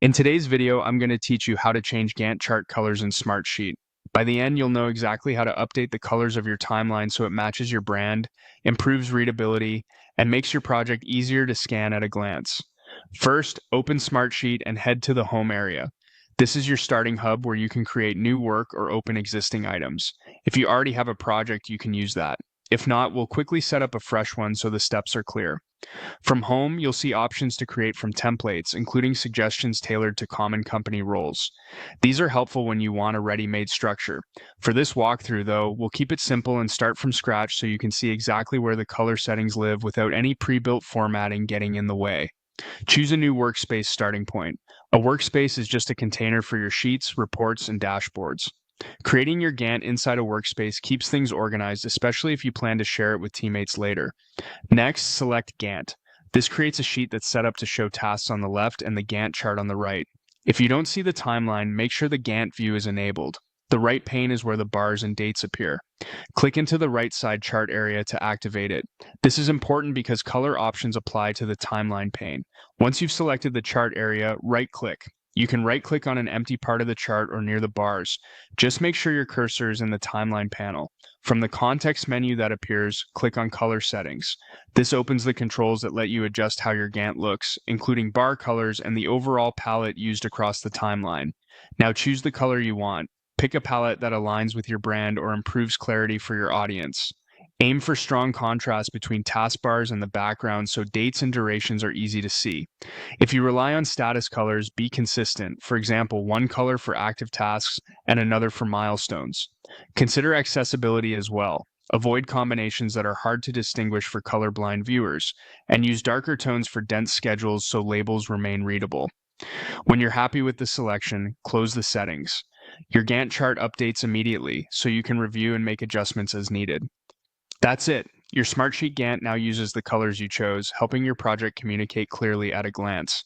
In today's video, I'm going to teach you how to change Gantt chart colors in Smartsheet. By the end, you'll know exactly how to update the colors of your timeline so it matches your brand, improves readability, and makes your project easier to scan at a glance. First, open Smartsheet and head to the Home area. This is your starting hub where you can create new work or open existing items. If you already have a project, you can use that. If not, we'll quickly set up a fresh one so the steps are clear. From home, you'll see options to create from templates, including suggestions tailored to common company roles. These are helpful when you want a ready-made structure. For this walkthrough, though, we'll keep it simple and start from scratch so you can see exactly where the color settings live without any pre-built formatting getting in the way. Choose a new workspace starting point. A workspace is just a container for your sheets, reports, and dashboards. Creating your Gantt inside a workspace keeps things organized, especially if you plan to share it with teammates later. Next, select Gantt. This creates a sheet that's set up to show tasks on the left and the Gantt chart on the right. If you don't see the timeline, make sure the Gantt view is enabled. The right pane is where the bars and dates appear. Click into the right side chart area to activate it. This is important because color options apply to the timeline pane. Once you've selected the chart area, right-click. You can right-click on an empty part of the chart or near the bars. Just make sure your cursor is in the timeline panel. From the context menu that appears, click on Color Settings. This opens the controls that let you adjust how your Gantt looks, including bar colors and the overall palette used across the timeline. Now choose the color you want. Pick a palette that aligns with your brand or improves clarity for your audience. Aim for strong contrast between taskbars and the background so dates and durations are easy to see. If you rely on status colors, be consistent. For example, one color for active tasks and another for milestones. Consider accessibility as well. Avoid combinations that are hard to distinguish for colorblind viewers, and use darker tones for dense schedules so labels remain readable. When you're happy with the selection, close the settings. Your Gantt chart updates immediately, so you can review and make adjustments as needed. That's it. Your Smartsheet Gantt now uses the colors you chose, helping your project communicate clearly at a glance.